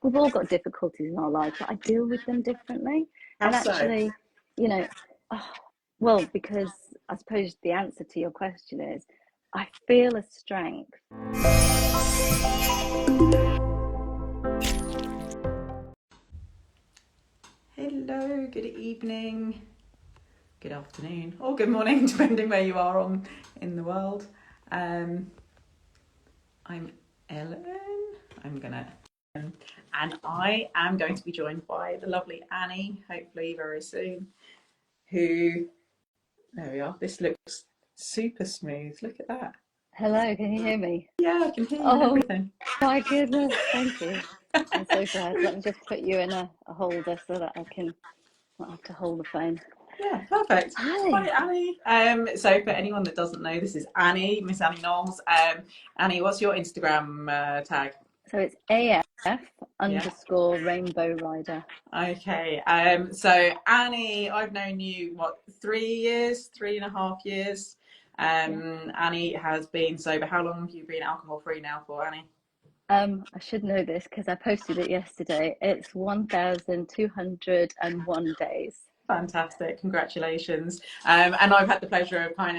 we've all got difficulties in our life, but I deal with them differently. How And so? actually, you know, oh, well, because I suppose the answer to your question is I feel a strength. Hello, good evening, good afternoon, or good morning, depending where you are on in the world. I'm Ellen. I'm gonna, and I am going to be joined by the lovely Annie, hopefully very soon. Who? There we are. This looks super smooth. Look at that. Hello, can you hear me? Yeah, I can hear you and Oh everything. my goodness, thank you. I'm so glad. Let me just put you in a holder so that I can not have to hold the phone. Yeah, perfect. Hi, Hi. Annie. So for anyone that doesn't know, this is Annie, Miss Annie Knowles. Annie, what's your Instagram tag? So it's AF Yeah. underscore Rainbow Rider. Okay. So Annie, I've known you what 3 years, 3.5 years. Yeah. Annie has been sober. How long have you been alcohol free now for, Annie? I should know this because I posted it yesterday. It's 1,201 days. Fantastic, congratulations. And I've had the pleasure of kind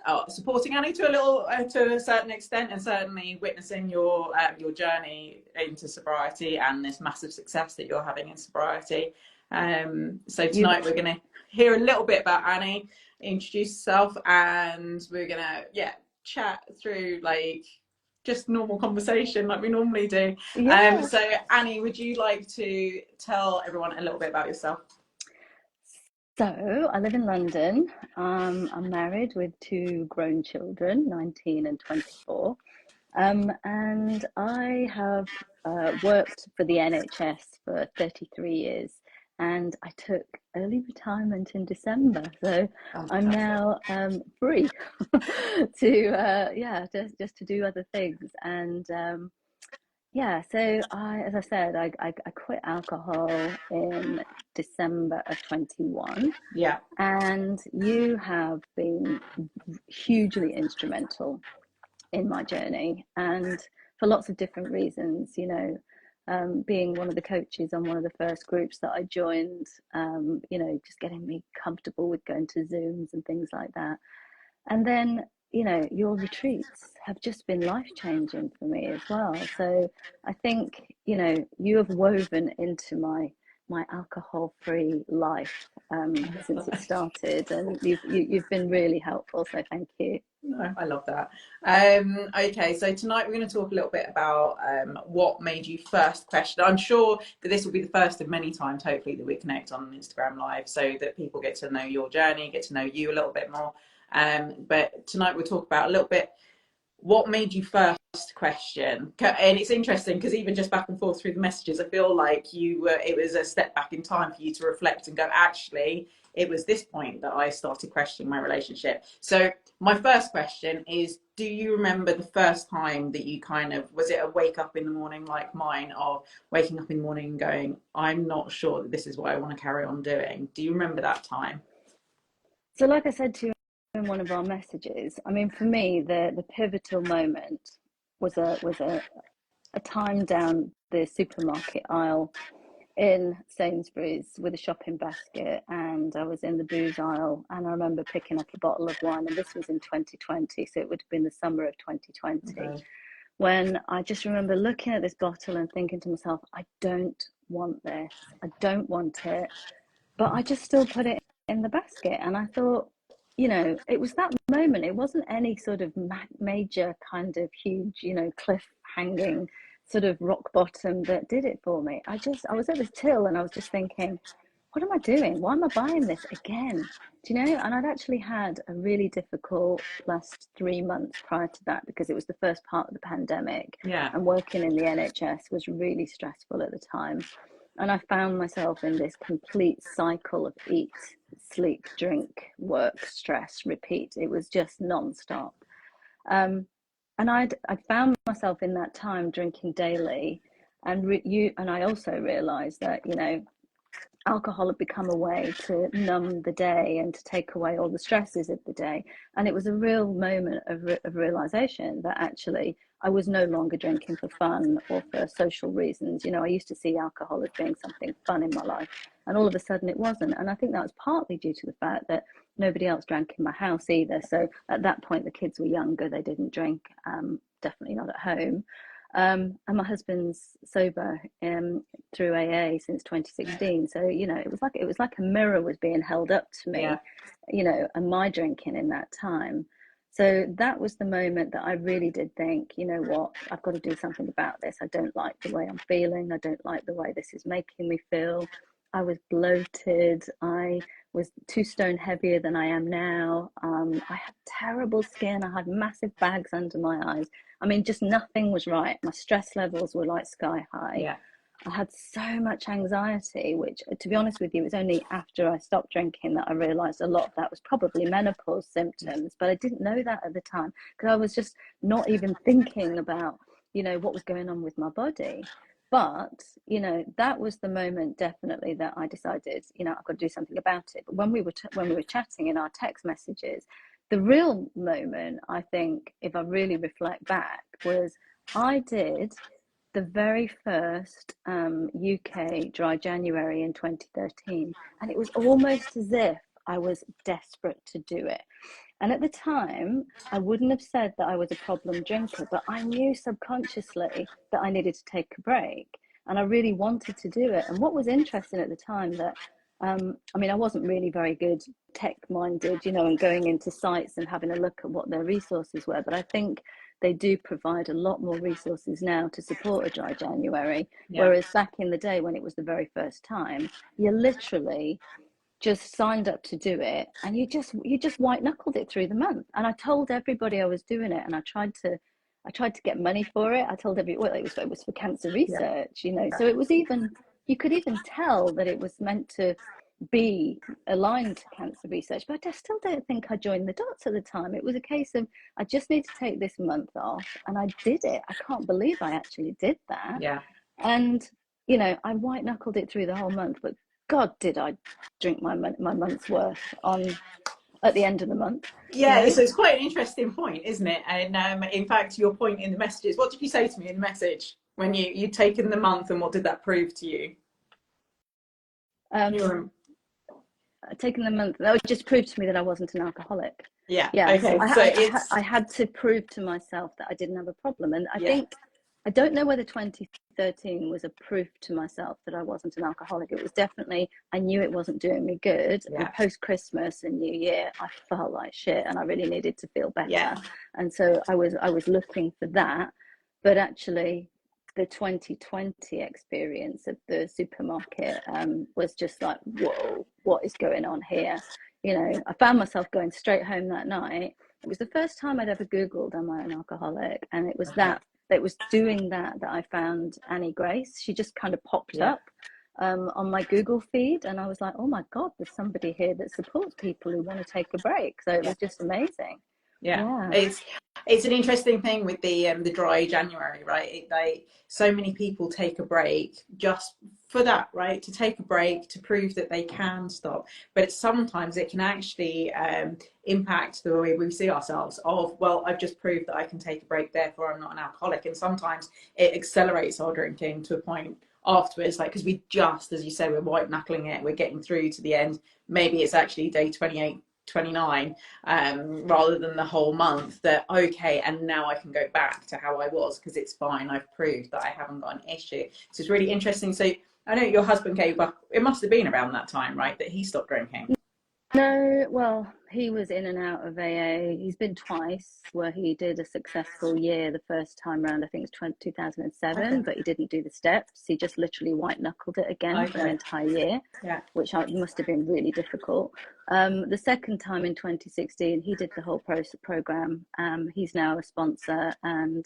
of supporting Annie to a certain extent, and certainly witnessing your journey into sobriety and this massive success that you're having in sobriety. So You've tonight we're going to hear a little bit about Annie, introduce yourself, and we're going to chat through like just normal conversation like we normally do. yeah. So Annie, would you like to tell everyone a little bit about yourself? So I live in London. I'm married with two grown children, 19 and 24. And I have worked for the NHS for 33 years, and I took early retirement in December. So I'm Fantastic. now free to just to do other things. And yeah, so as I said, I quit alcohol in December of 21, Yeah. and you have been hugely instrumental in my journey, and for lots of different reasons, being one of the coaches on one of the first groups that I joined, just getting me comfortable with going to Zooms and things like that. And then, your retreats have just been life changing for me as well. So I think, you have woven into my alcohol free life since it started, and you've been really helpful. So thank you. No, I love that. Okay, so tonight we're going to talk a little bit about what made you first question. I'm sure that this will be the first of many times, hopefully, that we connect on Instagram Live so that people get to know your journey, get to know you a little bit more. But tonight we'll talk about a little bit what made you first question. And it's interesting because even just back and forth through the messages, I feel like it was a step back in time for you to reflect and go, actually, it was this point that I started questioning my relationship. So my first question is, do you remember the first time that you was it a wake up in the morning like mine, of waking up in the morning and going, I'm not sure that this is what I want to carry on doing? Do you remember that time? So, like I said to you in one of our messages, I mean, for me, the pivotal moment was a time down the supermarket aisle in Sainsbury's with a shopping basket, and I was in the booze aisle, and I remember picking up a bottle of wine, and this was in 2020, so it would have been the summer of 2020, Okay. when I just remember looking at this bottle and thinking to myself, I don't want this, I don't want it, but I just still put it in the basket. And I thought, it was that moment. It wasn't any sort of major kind of huge, cliff hanging sort of rock bottom that did it for me. I was at this till and I was just thinking, what am I doing? Why am I buying this again? Do you know? And I'd actually had a really difficult last 3 months prior to that because it was the first part of the pandemic, Yeah. and working in the NHS was really stressful at the time. And I found myself in this complete cycle of eat, sleep, drink, work, stress, repeat. It was just non-stop. Um, and I'd found myself in that time drinking daily, and and I also realised that alcohol had become a way to numb the day and to take away all the stresses of the day. And it was a real moment of realization that actually I was no longer drinking for fun or for social reasons. You know, I used to see alcohol as being something fun in my life, and all of a sudden it wasn't. And I think that was partly due to the fact that nobody else drank in my house either. So at that point, the kids were younger; they didn't drink, definitely not at home. And my husband's sober through AA since 2016. So, you know, it was like a mirror was being held up to me, Yeah. you know, and my drinking in that time. So that was the moment that I really did think, you know what, I've got to do something about this. I don't like the way I'm feeling. I don't like the way this is making me feel. I was bloated. I was 2 stone heavier than I am now. I had terrible skin. I had massive bags under my eyes. I mean, just nothing was right. My stress levels were like sky high. Yeah. I had so much anxiety, which, to be honest with you, it was only after I stopped drinking that I realised a lot of that was probably menopause symptoms. But I didn't know that at the time because I was just not even thinking about, you know, what was going on with my body. But, you know, that was the moment definitely that I decided, you know, I've got to do something about it. But when we were chatting in our text messages, the real moment, I think, if I really reflect back, was I did the very first UK dry January in 2013, and it was almost as if I was desperate to do it. And at the time, I wouldn't have said that I was a problem drinker, but I knew subconsciously that I needed to take a break, and I really wanted to do it. And what was interesting at the time that I mean, I wasn't really very good tech minded, you know, and going into sites and having a look at what their resources were. But I think they do provide a lot more resources now to support a dry January. Yeah. Whereas back in the day when it was the very first time, you literally just signed up to do it and you just white knuckled it through the month. And I told everybody I was doing it, and I tried to get money for it. I told everyone, well, it was for cancer research, you know. So it was even, you could even tell that it was meant to be aligned to cancer research, but I still don't think I joined the dots at the time. It was a case of, I just need to take this month off, and I did it. I can't believe I actually did that. Yeah. And, you know, I white knuckled it through the whole month, but God, did I drink my month's worth on at the end of the month. Yeah, You know? so it's quite an interesting point, isn't it? And in fact, your point in the messages, what did you say to me in the message when you'd taken the month, and what did that prove to you? Taking the month, that would just prove to me that I wasn't an alcoholic. Yeah. Yeah. Okay. So I had to prove to myself that I didn't have a problem. And I think, I don't know whether 2013 was a proof to myself that I wasn't an alcoholic. It was definitely, I knew it wasn't doing me good. Yeah. And post Christmas and New Year, I felt like shit and I really needed to feel better. Yeah. And so I was looking for that. But actually, the 2020 experience of the supermarket was just like, whoa, what is going on here? You know, I found myself going straight home that night. It was the first time I'd ever Googled, am I an alcoholic? And it was that was doing that I found Annie Grace. She just kind of popped up on my Google feed, and I was like, oh my God, there's somebody here that supports people who want to take a break. So it was just amazing. Yeah. It's an interesting thing with the dry January, right? So many people take a break just for that, right? To take a break, to prove that they can stop. But sometimes it can actually impact the way we see ourselves of, well, I've just proved that I can take a break, therefore I'm not an alcoholic. And sometimes it accelerates our drinking to a point afterwards, like, because we just, as you say, we're white knuckling it, we're getting through to the end. Maybe it's actually day 28, 29 rather than the whole month, that okay, and now I can go back to how I was because it's fine, I've proved that I haven't got an issue. So it's really interesting. So I know your husband gave up, it must have been around that time, right, that he stopped drinking? No, well, he was in and out of AA. He's been twice where he did a successful year the first time round. I think it was 2007, but he didn't do the steps. He just literally white knuckled it again for an entire year, which must have been really difficult. The second time in 2016, he did the whole program. He's now a sponsor, and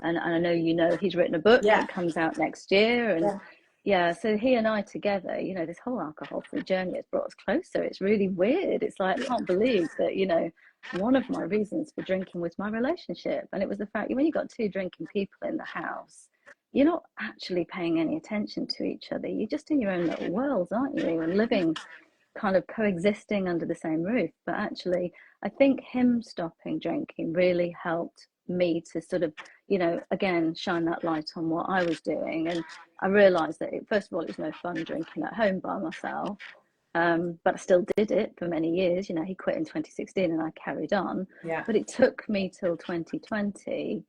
I know, you know, he's written a book that comes out next year, and yeah, so he and I together, you know, this whole alcohol-free journey has brought us closer. It's really weird. It's like, I can't believe that, you know, one of my reasons for drinking was my relationship. And it was the fact that when you've got 2 drinking people in the house, you're not actually paying any attention to each other. You're just in your own little worlds, aren't you? And living, kind of coexisting under the same roof. But actually, I think him stopping drinking really helped me to sort of, you know, again, shine that light on what I was doing. And I realized that first of all, it was no fun drinking at home by myself. But I still did it for many years. You know, he quit in 2016 and I carried on. Yeah. But it took me till 2020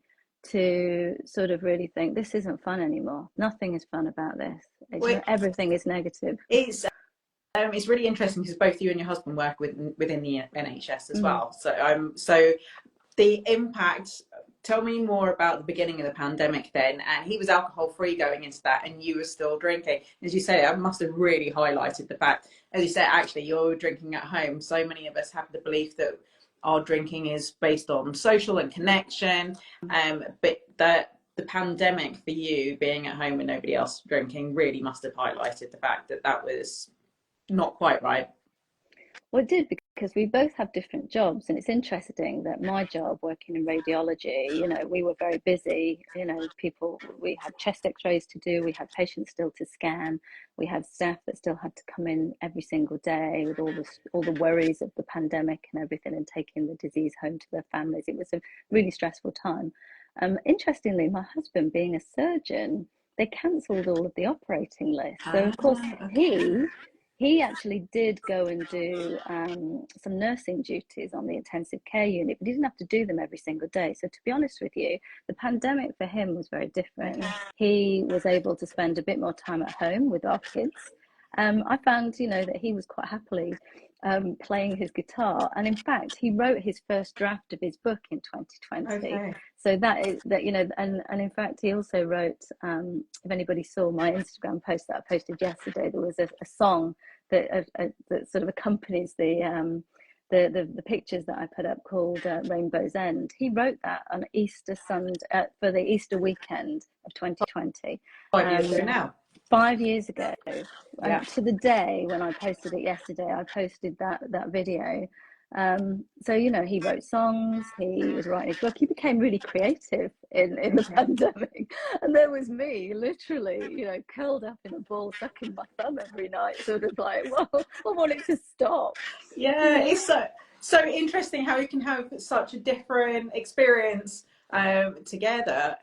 to sort of really think this isn't fun anymore. Nothing is fun about this. Well, everything is negative. It's really interesting because both you and your husband work within the NHS as Mm. well. So the impact. Tell me more about the beginning of the pandemic then. And he was alcohol free going into that, and you were still drinking. As you say, that must have really highlighted the fact, as you said, actually you're drinking at home. So many of us have the belief that our drinking is based on social and connection, but the pandemic for you being at home and nobody else drinking really must have highlighted the fact that that was not quite right. Well, it did, because we both have different jobs, and it's interesting that my job, working in radiology, you know, we were very busy. You know, we had chest X-rays to do, we had patients still to scan, we had staff that still had to come in every single day with all the worries of the pandemic and everything, and taking the disease home to their families. It was a really stressful time. Interestingly, my husband, being a surgeon, they cancelled all of the operating lists. So of course Okay. he actually did go and do some nursing duties on the intensive care unit, but he didn't have to do them every single day. So to be honest with you, the pandemic for him was very different. Okay. He was able to spend a bit more time at home with our kids. I found, you know, that he was quite happily playing his guitar, and in fact he wrote his first draft of his book in 2020. Okay. So that, you know, and in fact he also wrote, if anybody saw my Instagram post that I posted yesterday, there was a song that sort of accompanies the pictures that I put up, called Rainbow's End. He wrote that on Easter Sunday, for the Easter weekend of 2020. 5 years ago now. 5 years ago, Yeah. to the day when I posted it yesterday, I posted that video. So, you know, he wrote songs, he was writing his book, he became really creative in the pandemic. And there was me, literally, you know, curled up in a ball, sucking my thumb every night, sort of like, well, I want it to stop. Yeah, You know? it's so interesting how you can have such a different experience together.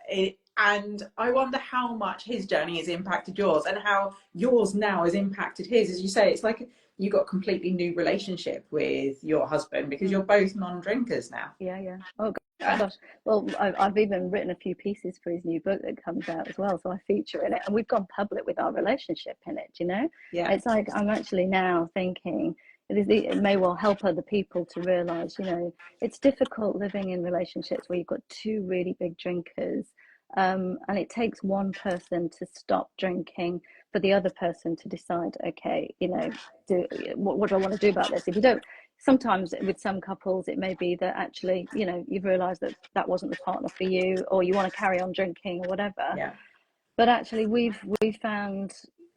And I wonder how much his journey has impacted yours, and how yours now has impacted his. As you say, it's like you got a completely new relationship with your husband because you're both non-drinkers now. Yeah. Oh gosh. Well, I've even written a few pieces for his new book that comes out as well, so I feature in it, and we've gone public with our relationship in it. You know, Yeah. it's like I'm actually now thinking it may well help other people to realize, you know, it's difficult living in relationships where you've got two really big drinkers, and it takes one person to stop drinking for the other person to decide, okay, you know, what do I want to do about this? If you don't, sometimes with some couples it may be that actually, you know, you've realized that wasn't the partner for you, or you want to carry on drinking or whatever. Yeah. But actually we've found,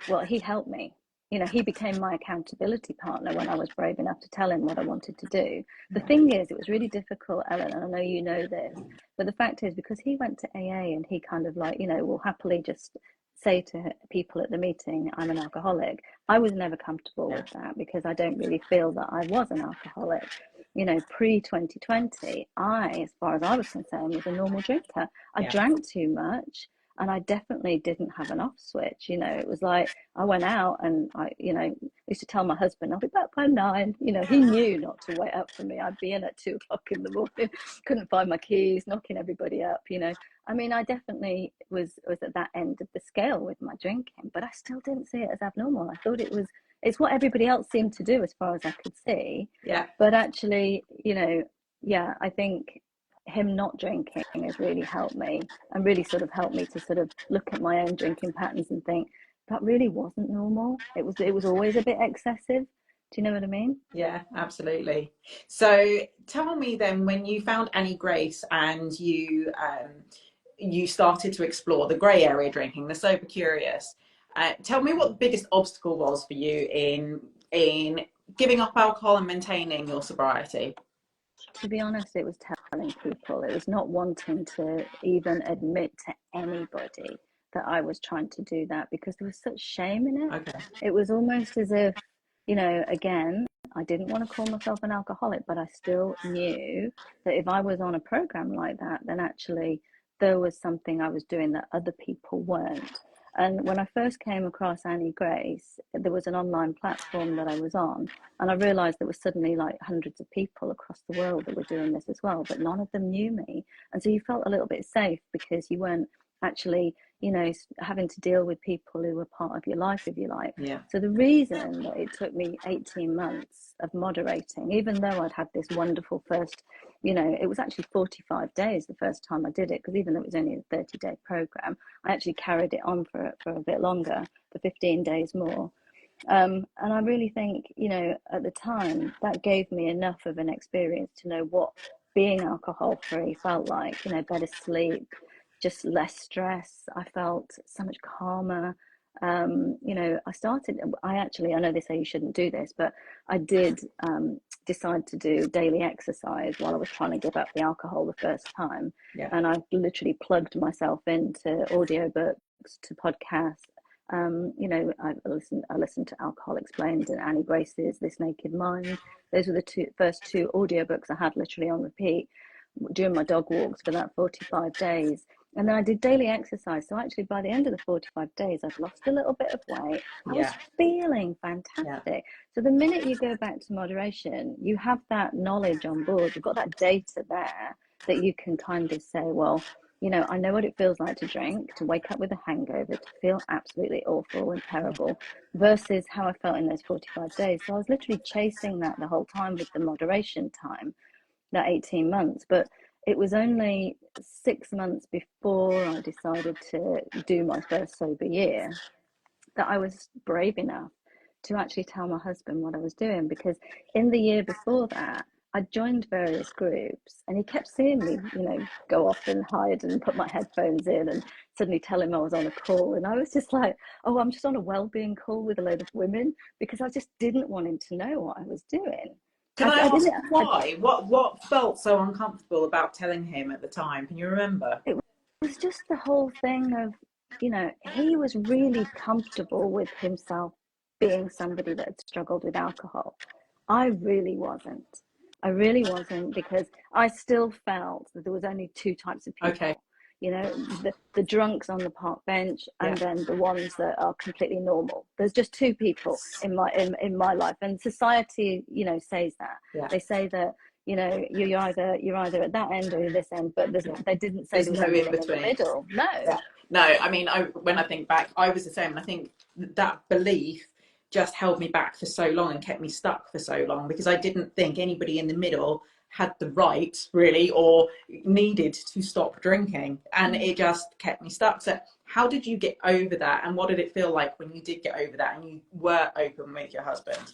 well, he helped me. You know, he became my accountability partner when I was brave enough to tell him what I wanted to do. The thing is, it was really difficult, Ellen, and I know you know this, but the fact is, because he went to AA and he kind of like, you know, will happily just say to people at the meeting, I'm an alcoholic. I was never comfortable with that, because I don't really feel that I was an alcoholic. You know, pre-2020, as far as I was concerned, was a normal drinker. I drank too much, and I definitely didn't have an off switch. You know, it was like I went out and I, you know, used to tell my husband I'll be back by 9. You know, he knew not to wait up for me. I'd be in at 2 o'clock in the morning, couldn't find my keys, knocking everybody up. You know, I mean, I definitely was at that end of the scale with my drinking, but I still didn't see it as abnormal. I thought it's what everybody else seemed to do, as far as I could see. Yeah. But actually, you know, yeah, I think him not drinking has really helped me, and really sort of helped me to sort of look at my own drinking patterns and think that really wasn't normal. It was always a bit excessive. Do you know what I mean? Yeah, absolutely. So tell me then, when you found Annie Grace and you started to explore the grey area drinking, the sober curious, tell me what the biggest obstacle was for you in giving up alcohol and maintaining your sobriety. To be honest, it was telling people. It was not wanting to even admit to anybody that I was trying to do that, because there was such shame in it. Okay. It was almost as if, you know, again, I didn't want to call myself an alcoholic, but I still knew that if I was on a program like that, then actually there was something I was doing that other people weren't. And when I first came across Annie Grace, there was an online platform that I was on, and I realized there was suddenly like hundreds of people across the world that were doing this as well, but none of them knew me. And so you felt a little bit safe because you weren't actually, you know, having to deal with people who were part of your life, if you like. Yeah. So the reason that it took me 18 months of moderating, even though I'd had this wonderful first, you know, it was actually 45 days the first time I did it, because even though it was only a 30-day program, I actually carried it on for a bit longer, for 15 days more. And I really think, you know, at the time, that gave me enough of an experience to know what being alcohol free felt like, you know, better sleep, just less stress. I felt so much calmer. You know, I know they say you shouldn't do this, but I did decide to do daily exercise while I was trying to give up the alcohol the first time. Yeah. And I literally plugged myself into audiobooks, to podcasts. You know, I listened to Alcohol Explained and Annie Grace's This Naked Mind. Those were the first two audiobooks I had literally on repeat during my dog walks for that 45 days. And then I did daily exercise. So actually, by the end of the 45 days, I'd lost a little bit of weight. I was feeling fantastic. Yeah. So the minute you go back to moderation, you have that knowledge on board. You've got that data there that you can kind of say, well, you know, I know what it feels like to drink, to wake up with a hangover, to feel absolutely awful and terrible, versus how I felt in those 45 days. So I was literally chasing that the whole time with the moderation time, that 18 months. But it was only 6 months before I decided to do my first sober year that I was brave enough to actually tell my husband what I was doing, because in the year before that, I joined various groups and he kept seeing me, you know, go off and hide and put my headphones in and suddenly tell him I was on a call. And I was just like, oh, I'm just on a well-being call with a load of women, because I just didn't want him to know what I was doing. Can I ask why? What felt so uncomfortable about telling him at the time? Can you remember? It was just the whole thing of, you know, he was really comfortable with himself being somebody that had struggled with alcohol. I really wasn't. Because I still felt that there was only two types of people. Okay. You know, the drunks on the park bench, and then the ones that are completely normal. There's just two people in my life, and society, you know, says that. Yeah. They say that, you know, you're either at that end or this end, but they didn't say there was anything in the middle. No. Yeah. No, I mean, when I think back, I was the same. And I think that belief just held me back for so long and kept me stuck for so long, because I didn't think anybody in the middle had the right, really, or needed to stop drinking. And it just kept me stuck. So how did you get over that? And what did it feel like when you did get over that and you were open with your husband?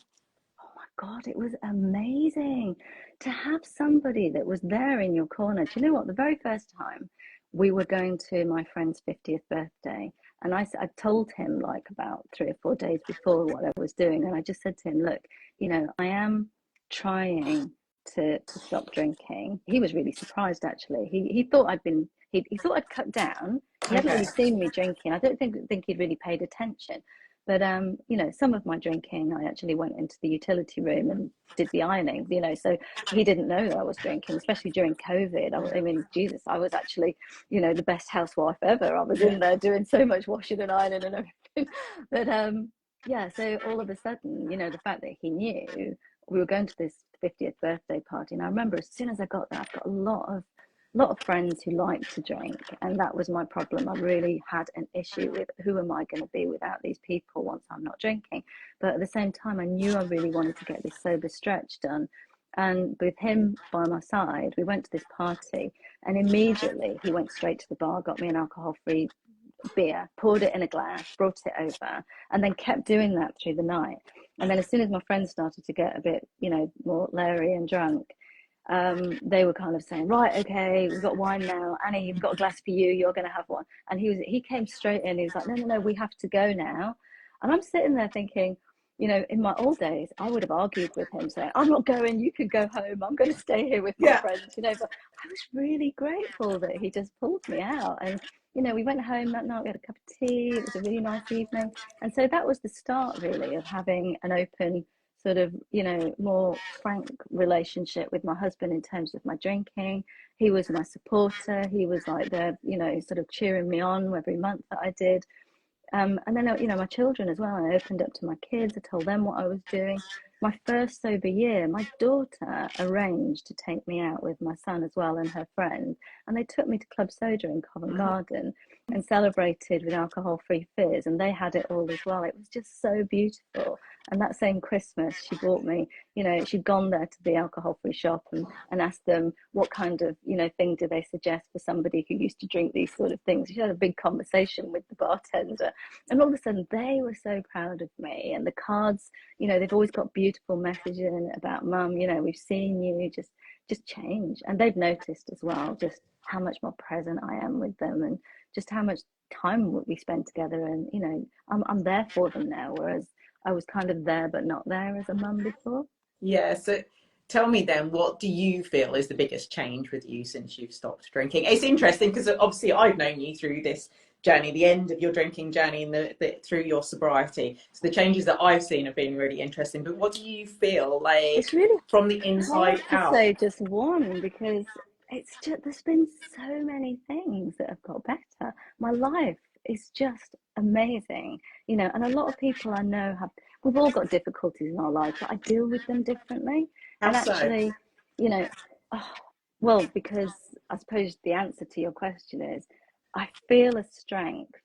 Oh my God, it was amazing to have somebody that was there in your corner. Do you know what? The very first time we were going to my friend's 50th birthday, and I told him like about 3 or 4 days before what I was doing. And I just said to him, look, you know, I am trying to stop drinking. He was really surprised, actually. He thought he thought I'd cut down. He hadn't really seen me drinking. I don't think he'd really paid attention. But, you know, some of my drinking, I actually went into the utility room and did the ironing, you know, so he didn't know that I was drinking, especially during COVID. I mean, Jesus, I was actually, you know, the best housewife ever. I was in there doing so much washing and ironing and everything. But, yeah, so all of a sudden, you know, the fact that he knew, we were going to this 50th birthday party. And I remember as soon as I got there, I've got a lot of friends who like to drink, and that was my problem. I really had an issue with who am I going to be without these people once I'm not drinking. But at the same time, I knew I really wanted to get this sober stretch done. And with him by my side, we went to this party, and immediately he went straight to the bar, got me an alcohol-free beer, poured it in a glass, brought it over, and then kept doing that through the night. And then as soon as my friends started to get a bit, you know, more leery and drunk, they were kind of saying, right, okay, we've got wine now. Annie, you've got a glass for you. You're going to have one. And he came straight in. He was like, no, we have to go now. And I'm sitting there thinking, you know, in my old days, I would have argued with him saying, I'm not going, you can go home. I'm going to stay here with my friends, you know. But I was really grateful that he just pulled me out. And, you know, we went home that night, we had a cup of tea. It was a really nice evening. And so that was the start, really, of having an open sort of, you know, more frank relationship with my husband in terms of my drinking. He was my supporter. He was like there, you know, sort of cheering me on every month that I did. And then, you know, my children as well. I opened up to my kids. I told them what I was doing. My first sober year, my daughter arranged to take me out with my son as well and her friend. And they took me to Club Soda in Covent Garden and celebrated with alcohol-free fizz. And they had it all as well. It was just so beautiful. And that same Christmas, she bought me, you know, she'd gone there to the alcohol-free shop and asked them what kind of, you know, thing do they suggest for somebody who used to drink these sort of things. She had a big conversation with the bartender. And all of a sudden, they were so proud of me. And the cards, you know, they've always got beautiful messaging about mum, you know, we've seen you just change. And they've noticed as well just how much more present I am with them and just how much time we spend together. And, you know, I'm there for them now, whereas I was kind of there but not there as a mum before. Yeah, so tell me then, what do you feel is the biggest change with you since you've stopped drinking? It's interesting because obviously I've known you through this journey, the end of your drinking journey and through your sobriety. So the changes that I've seen have been really interesting. But what do you feel like It's really from the hard inside to out? say just one because it's just there's been so many things that have got better. My life is just amazing, you know, and a lot of people I know have, we've all got difficulties in our life, but I deal with them differently. How And so? actually, you know, oh, well, because I suppose the answer to your question is I feel a strength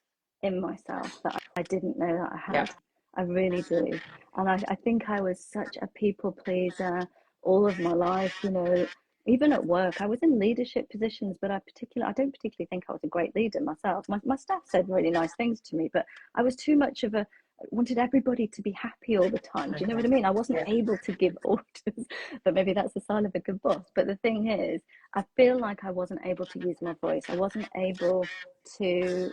in myself that I didn't know that I Yeah. had. I really do. And I think I was such a people pleaser all of my life, you know, even at work. I was in leadership positions, but I don't particularly think I was a great leader myself. My staff said really nice things to me, but I was too much of a, wanted everybody to be happy all the time. Do you know what I mean? I wasn't Yeah. able to give orders, but maybe that's the sign of a good boss. But the thing is, I feel like I wasn't able to use my voice. I wasn't able to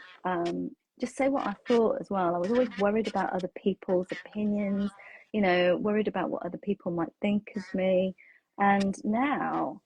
just say what I thought as well. I was always worried about other people's opinions, you know, worried about what other people might think of me. And now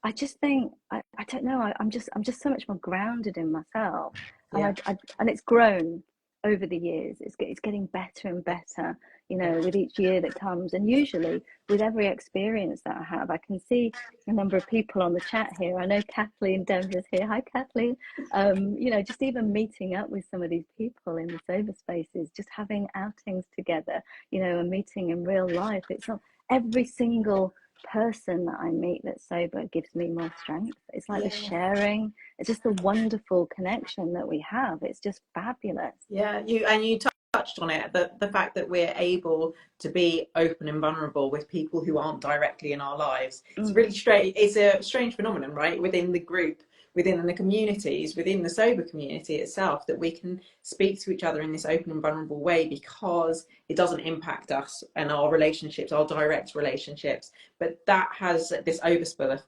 I just think I don't know, I'm just so much more grounded in myself. Yeah. And and it's grown over the years. It's getting better and better, you know, with each year that comes. And usually with every experience that I have, I can see a number of people on the chat here. I know Kathleen Denver's here. Hi, Kathleen. You know, just even meeting up with some of these people in the sober spaces, just having outings together, you know, and meeting in real life. It's not every single person that I meet that's sober gives me more strength. It's like the sharing. It's just the wonderful connection that we have. It's just fabulous. Yeah, you touched on it, the fact that we're able to be open and vulnerable with people who aren't directly in our lives. It's really strange. It's a strange phenomenon, right? Within the group, within the communities, within the sober community itself, that we can speak to each other in this open and vulnerable way because it doesn't impact us and our relationships, our direct relationships. But that has this overspill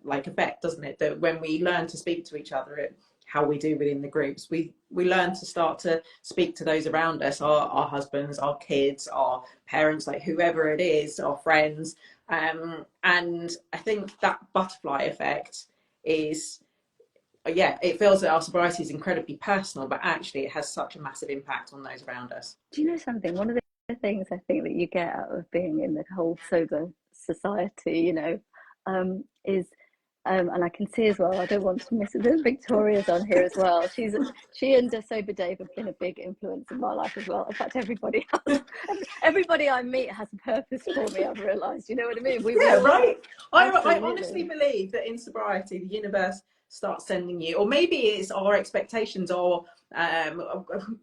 like effect, doesn't it? That when we learn to speak to each other, how we do within the groups, we learn to start to speak to those around us, our husbands, our kids, our parents, like whoever it is, our friends. And I think that butterfly effect is, yeah, it feels that our sobriety is incredibly personal, but actually it has such a massive impact on those around us. Do you know something? One of the things I think that you get out of being in the whole sober society, you know, is and I can see as well, I don't want to miss it. There's Victoria's on here as well. She and Sober Dave have been a big influence in my life as well. In fact, everybody I meet has a purpose for me, I've realised. You know what I mean? We Yeah, all do. right. I honestly Absolutely. believe that in sobriety, the universe starts sending you, or maybe it's our expectations, or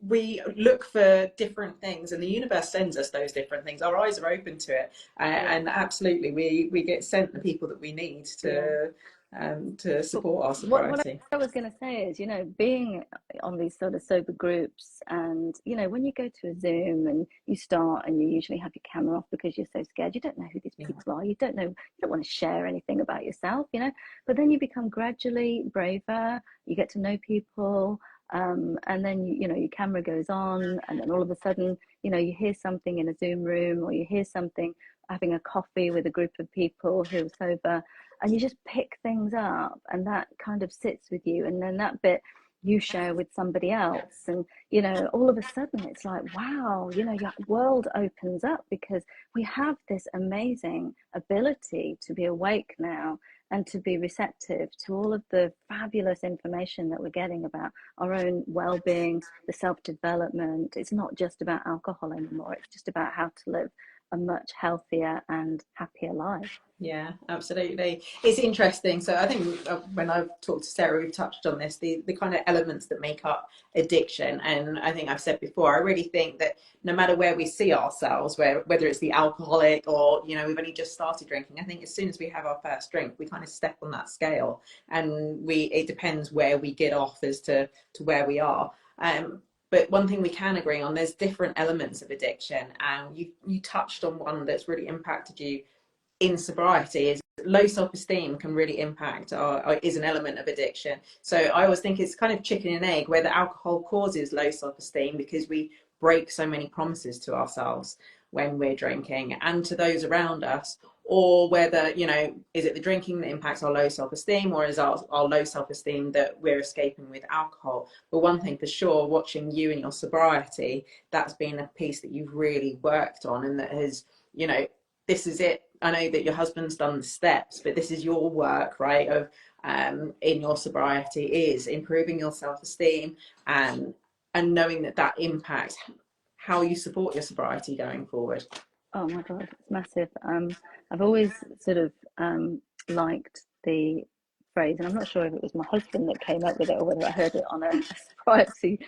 we look for different things, and the universe sends us those different things. Our eyes are open to it, and absolutely, we get sent the people that we need to But support our what sobriety. I was going to say is, you know, being on these sort of sober groups, and you know, when you go to a Zoom and you start, and you usually have your camera off because you're so scared, you don't know who these people are, you don't know, you don't want to share anything about yourself, you know. But then you become gradually braver, you get to know people, and then you know your camera goes on, and then all of a sudden, you know, you hear something in a Zoom room, or you hear something having a coffee with a group of people who are sober, and you just pick things up, and that kind of sits with you. And then that bit, you share with somebody else. And, you know, all of a sudden it's like, wow, you know, your world opens up, because we have this amazing ability to be awake now and to be receptive to all of the fabulous information that we're getting about our own well-being, the self-development. It's not just about alcohol anymore. It's just about how to live a much healthier and happier life. Yeah, absolutely. It's interesting. So I think when I've talked to Sarah, we've touched on this, the kind of elements that make up addiction. And I think I've said before, I really think that no matter where we see ourselves, whether it's the alcoholic or, you know, we've only just started drinking, I think as soon as we have our first drink, we kind of step on that scale, and it depends where we get off as to where we are. But one thing we can agree on, there's different elements of addiction. And you touched on one that's really impacted you in sobriety, is low self-esteem can really impact is an element of addiction. So I always think it's kind of chicken and egg, where the alcohol causes low self-esteem because we break so many promises to ourselves when we're drinking and to those around us, or whether, you know, is it the drinking that impacts our low self-esteem, or is our low self-esteem that we're escaping with alcohol. But one thing for sure, watching you in your sobriety, that's been a piece that you've really worked on, and that has, you know, this is it. I know that your husband's done the steps, but this is your work, right? Of in your sobriety is improving your self-esteem and knowing that impacts how you support your sobriety going forward. Oh my God, it's massive. I've always sort of liked the phrase, and I'm not sure if it was my husband that came up with it or whether I heard it on a sobriety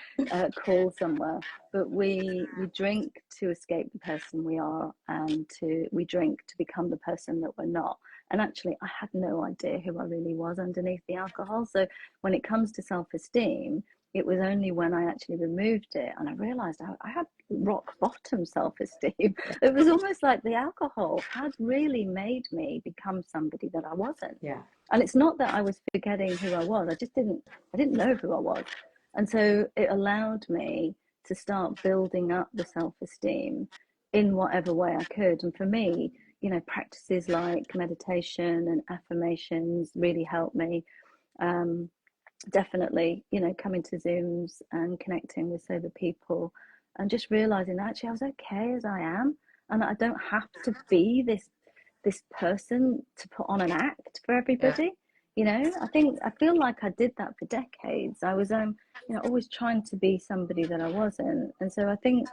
call somewhere. But we drink to escape the person we are, and we drink to become the person that we're not. And actually, I had no idea who I really was underneath the alcohol. So when it comes to self-esteem, it was only when I actually removed it and I realized I had rock bottom self-esteem. It was almost like the alcohol had really made me become somebody that I wasn't. Yeah. And it's not that I was forgetting who I was. I didn't know who I was. And so it allowed me to start building up the self-esteem in whatever way I could. And for me, you know, practices like meditation and affirmations really helped me. Definitely, you know, coming to Zooms and connecting with sober people and just realizing that actually I was okay as I am, and that I don't have to be this person to put on an act for everybody. You know, I feel like I did that for decades. I was you know, always trying to be somebody that I wasn't. And so I think,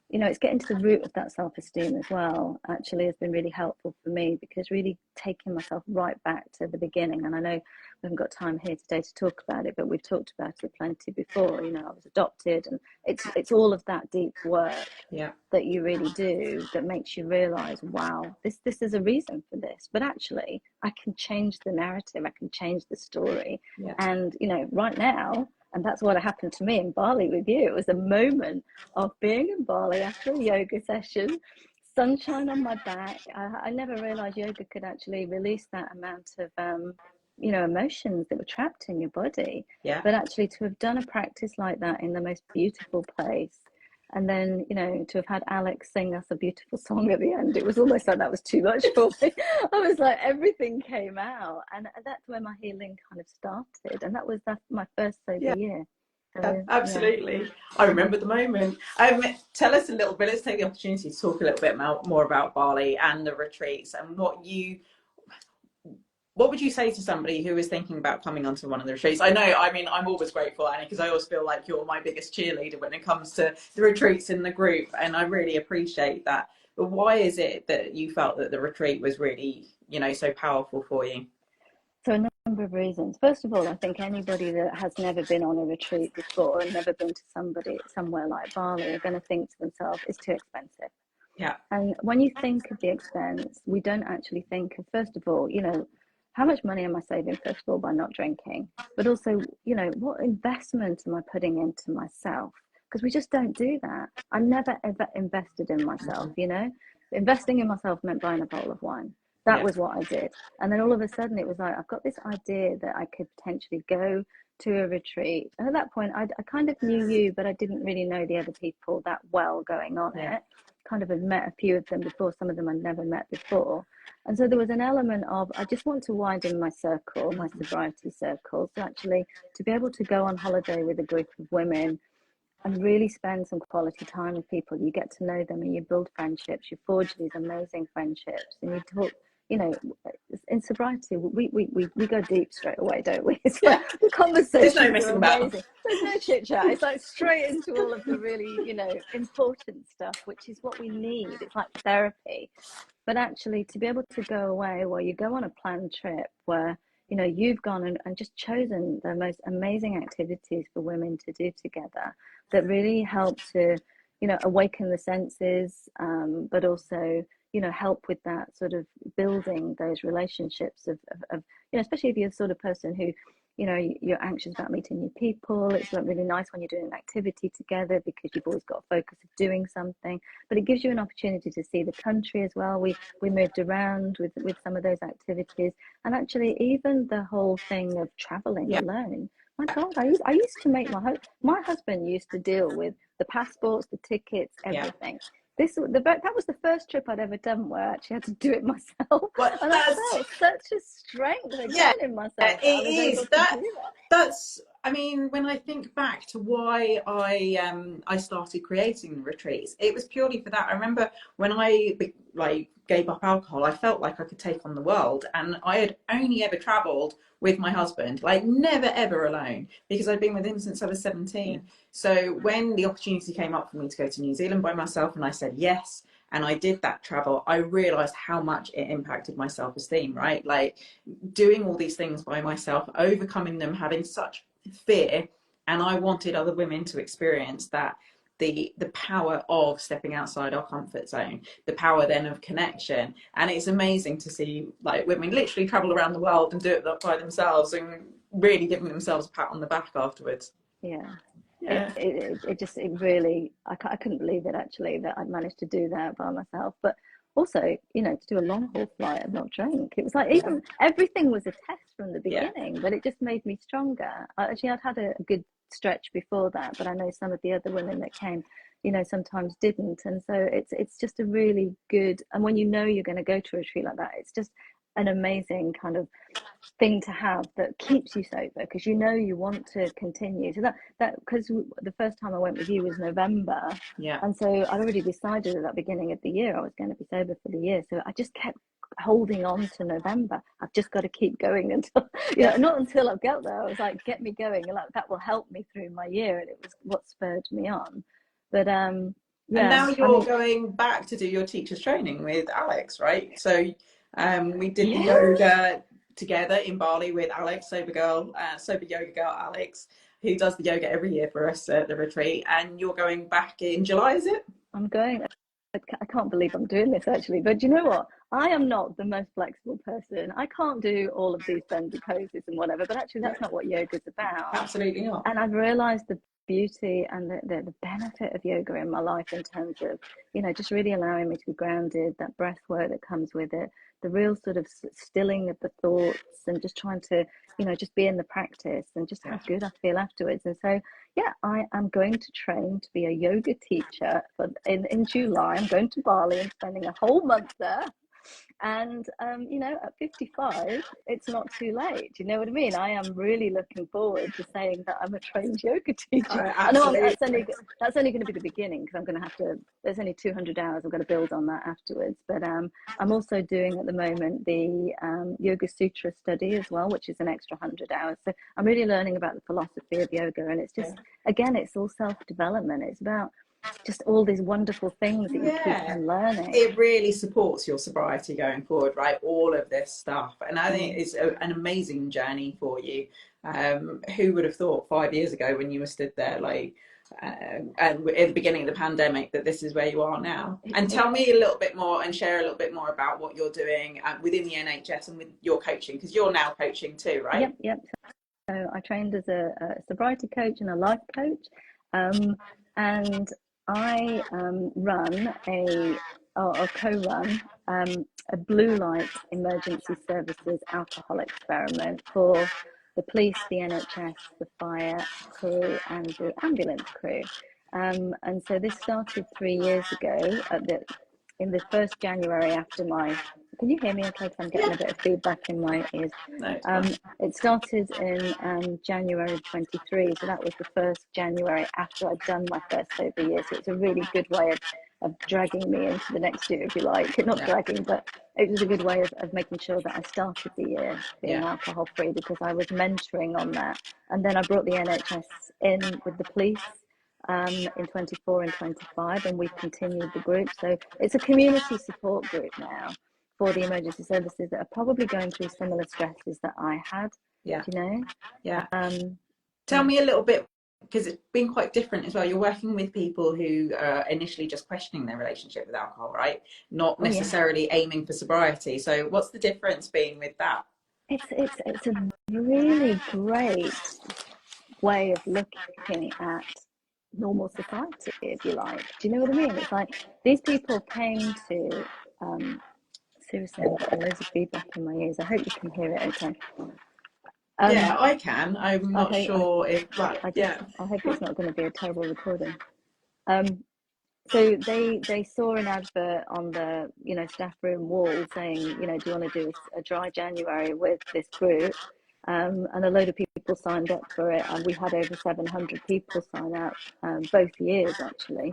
you know, it's getting to the root of that self-esteem as well, actually, has been really helpful for me, because really taking myself right back to the beginning. And I know we haven't got time here today to talk about it, but we've talked about it plenty before. You know, I was adopted, and it's all of that deep work that you really do that makes you realize, wow, this is a reason for this. But actually, I can change the narrative, I can change the story. And, you know, right now, and that's what happened to me in Bali with you. It was a moment of being in Bali after a yoga session, sunshine on my back. I never realized yoga could actually release that amount of, you know, emotions that were trapped in your body. But actually to have done a practice like that in the most beautiful place, and then, you know, to have had Alex sing us a beautiful song at the end, it was almost like that was too much for me. I was like, everything came out, and that's where my healing kind of started. And that's my first sober year. So, absolutely. I remember the moment. Tell us a little bit, let's take the opportunity to talk a little bit more about Bali and the retreats, and what would you say to somebody who is thinking about coming onto one of the retreats? I know, I mean, I'm always grateful, Annie, because I always feel like you're my biggest cheerleader when it comes to the retreats in the group, and I really appreciate that. But why is it that you felt that the retreat was really, you know, so powerful for you? So a number of reasons. First of all, I think anybody that has never been on a retreat before and never been to somewhere like Bali are going to think to themselves, it's too expensive. Yeah. And when you think of the expense, we don't actually think of, first of all, you know, how much money am I saving, first of all, by not drinking? But also, you know, what investment am I putting into myself? Because we just don't do that. I never, ever invested in myself, you know? Investing in myself meant buying a bottle of wine. That was what I did. And then all of a sudden it was like, I've got this idea that I could potentially go to a retreat. And at that point, I kind of knew you, but I didn't really know the other people that well going on it. Kind of had met a few of them before, some of them I'd never met before. And so there was an element of, I just want to widen my circle, my sobriety circle. So actually to be able to go on holiday with a group of women and really spend some quality time with people, you get to know them and you build friendships, you forge these amazing friendships, and you talk, you know, in sobriety, we go deep straight away, don't we? It's like the There's no conversations are messing about. amazing. There's no chit chat. It's like straight into all of the really, you know, important stuff, which is what we need. It's like therapy. But actually to be able to go away, where you go on a planned trip where, you know, you've gone and just chosen the most amazing activities for women to do together that really help to, you know, awaken the senses, but also, you know, help with that sort of building those relationships of, you know, especially if you're the sort of person who, you know, you're anxious about meeting new people. It's like really nice when you're doing an activity together because you've always got a focus of doing something, but it gives you an opportunity to see the country as well. We moved around with some of those activities, and actually even the whole thing of traveling alone. My God, I used to make my husband used to deal with the passports, the tickets, everything. That was the first trip I'd ever done where I actually had to do it myself, Well, and I felt such a strength again in myself that I was able to do that. That's, I mean, when I think back to why I started creating the retreats, it was purely for that. I remember when I like gave up alcohol, I felt like I could take on the world, and I had only ever traveled with my husband, like never ever alone, because I'd been with him since I was 17. Yeah. So when the opportunity came up for me to go to New Zealand by myself and I said yes, and I did that travel, I realized how much it impacted my self-esteem, right? Like doing all these things by myself, overcoming them, having such fear. And I wanted other women to experience that, the power of stepping outside our comfort zone, the power then of connection. And it's amazing to see like women literally travel around the world and do it by themselves and really giving themselves a pat on the back afterwards. Yeah. Yeah. It really, I couldn't believe it actually that I'd managed to do that by myself. But also, you know, to do a long haul flight and not drink, it was like, even everything was a test from the beginning, but it just made me stronger. Actually, I'd had a good stretch before that, but I know some of the other women that came, you know, sometimes didn't. And so it's just a really good, and when you know you're going to go to a retreat like that, it's just an amazing kind of thing to have that keeps you sober, because you know you want to continue. So that because the first time I went with you was November, and so I'd already decided at that beginning of the year I was going to be sober for the year. So I just kept holding on to November. I've just got to keep going until, you know, not until I get there. I was like, get me going, and like, that will help me through my year, and it was what spurred me on. But And now you're going back to do your teacher's training with Alex, right? So we did the yoga together in Bali with Alex, sober yoga girl Alex, who does the yoga every year for us at the retreat. And you're going back in July, is it? I'm going. I can't believe I'm doing this actually, but you know what? I am not the most flexible person. I can't do all of these bendy poses and whatever, but actually that's not what yoga is about. Absolutely not. And I've realized the beauty and the benefit of yoga in my life in terms of, you know, just really allowing me to be grounded, that breath work that comes with it, the real sort of stilling of the thoughts, and just trying to, you know, just be in the practice and just how good I feel afterwards. And so yeah, I am going to train to be a yoga teacher in July. I'm going to Bali and spending a whole month there. And you know, at 55, it's not too late. You know what I mean? I am really looking forward to saying that I'm a trained yoga teacher. I know that's only going to be the beginning, because I'm going to have to. There's only 200 hours. I've got to build on that afterwards. But I'm also doing at the moment the Yoga Sutra study as well, which is an extra 100 hours. So I'm really learning about the philosophy of yoga, and it's just again, it's all self-development. It's about just all these wonderful things that you keep on learning. It really supports your sobriety going forward, right? All of this stuff. And I think it's an amazing journey for you. Who would have thought 5 years ago, when you were stood there like and at the beginning of the pandemic, that this is where you are now? And tell me a little bit more and share a little bit more about what you're doing within the NHS and with your coaching, because you're now coaching too, right? Yep. So I trained as a sobriety coach and a life coach, and I run or co-run a blue light emergency services alcohol experiment for the police, the NHS, the fire crew, and the ambulance crew. And so this started 3 years ago in the first January after my Can you hear me okay? Because I'm getting Yeah. a bit of feedback in my ears. No, it's fine. It started in January 23, so that was the first January after I'd done my first sober year. So it's a really good way of dragging me into the next year, if you like. Not dragging, but it was a good way of making sure that I started the year being alcohol free, because I was mentoring on that. And then I brought the NHS in with the police in 24 and 25, and we've continued the group. So it's a community support group now for the emergency services that are probably going through similar stresses that I had. Yeah. Do you know? Yeah. Tell me a little bit, because it's been quite different as well. You're working with people who are initially just questioning their relationship with alcohol, right? Not necessarily aiming for sobriety. So what's the difference been with that? It's a really great way of looking at normal society, if you like. Do you know what I mean? It's like these people came to seriously, I've got loads of feedback in my ears. I hope you can hear it okay. Yeah, I can. I'm not sure if, but I hope it's not going to be a terrible recording. So they saw an advert on the staff room wall saying, do you want to do a dry January with this group? And a load of people signed up for it, and we had over 700 people sign up both years actually.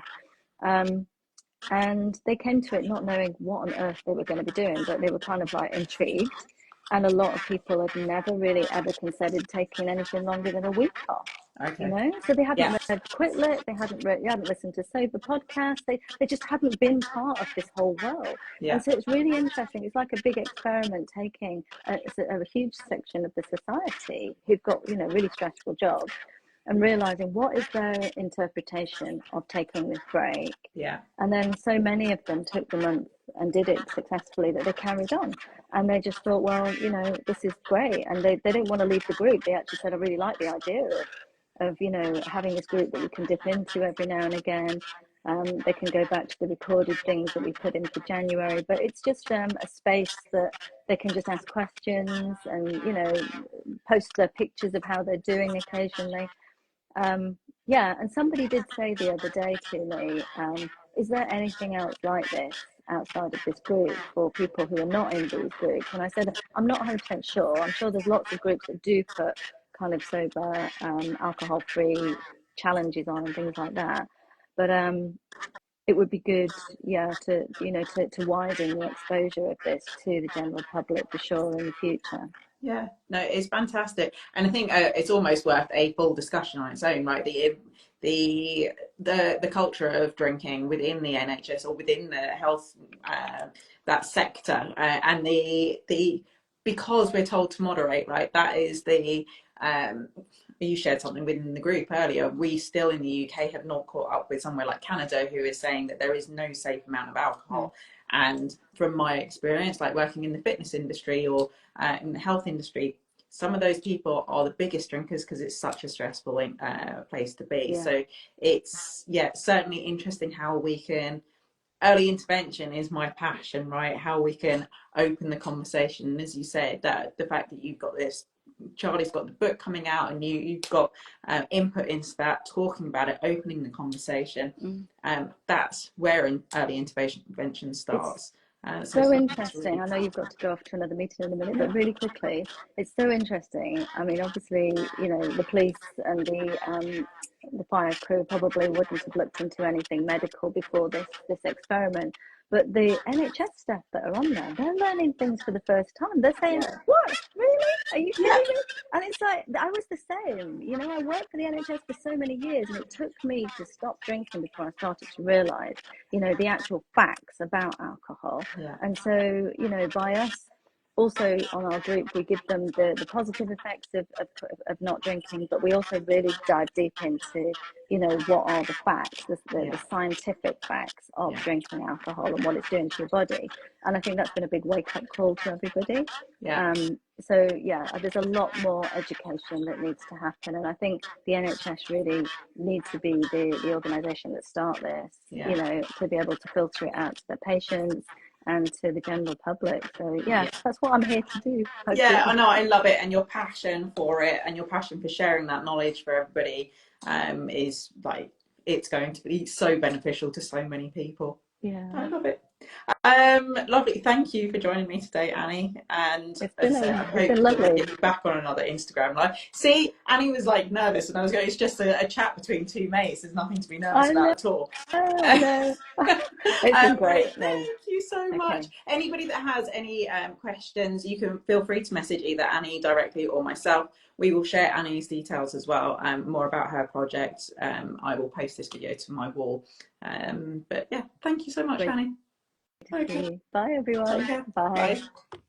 And they came to it not knowing what on earth they were going to be doing, but they were kind of like intrigued. And a lot of people had never really ever considered taking anything longer than a week off. Okay. So they hadn't read Quit Lit, they hadn't listened to sober podcasts, they just hadn't been part of this whole world. And so it's really interesting. It's like a big experiment, taking a huge section of the society who've got really stressful jobs, and realizing what is their interpretation of taking this break. And then so many of them took the month and did it successfully that they carried on. And they just thought, well, this is great. And they didn't want to leave the group. They actually said, I really like the idea of having this group that we can dip into every now and again. They can go back to the recorded things that we put in for January, but it's just a space that they can just ask questions and post their pictures of how they're doing occasionally. And somebody did say the other day to me, is there anything else like this outside of this group for people who are not in these groups? And I said, I'm not 100% sure. I'm sure there's lots of groups that do put kind of sober, alcohol-free challenges on and things like that. But it would be good, to widen the exposure of this to the general public for sure in the future. Yeah, no, it's fantastic, and I think it's almost worth a full discussion on its own, right? The culture of drinking within the NHS or within the health that sector, and the because we're told to moderate, right? That is the you shared something within the group earlier. We still in the UK have not caught up with somewhere like Canada, who is saying that there is no safe amount of alcohol. And from my experience, like working in the fitness industry or in the health industry, some of those people are the biggest drinkers because it's such a stressful place to be. So it's certainly interesting how we can, early intervention is my passion, right? How we can open the conversation. And as you said, that the fact that you've got this, Charlie's got the book coming out, and you've got input into that, talking about it, opening the conversation. That's where early intervention starts. So interesting. Really, I know you've got to go off to another meeting in a minute, but really quickly, it's so interesting. I mean, obviously, the police and the fire crew probably wouldn't have looked into anything medical before this experiment. But the NHS staff that are on there, they're learning things for the first time. They're saying, what? Really? Are you kidding me? And it's like, I was the same. I worked for the NHS for so many years, and it took me to stop drinking before I started to realise, the actual facts about alcohol. And so, by us also on our group, we give them the positive effects of not drinking, but we also really dive deep into, what are the facts, the scientific facts of drinking alcohol and what it's doing to your body. And I think that's been a big wake-up call to everybody. So there's a lot more education that needs to happen, and I think the NHS really needs to be the organisation that start this, to be able to filter it out to the patients and to the general public. So that's what I'm here to do, hopefully. I know, I love it, and your passion for it and your passion for sharing that knowledge for everybody is like, it's going to be so beneficial to so many people. I love it. Lovely. Thank you for joining me today, Annie. And as I said, I It's hope been that we lovely. get you back on another Instagram live. See, Annie was like nervous, and I was going, it's just a chat between two mates. There's nothing to be nervous I know, about at all. I know. It's been Brilliant. great. No, Thank you so much. okay. Anybody that has any questions, you can feel free to message either Annie directly or myself. We will share Annie's details as well, more about her project. I will post this video to my wall. But yeah, thank you so much, Great Annie. to see Okay. you. Bye, Take everyone. care. Bye. Bye.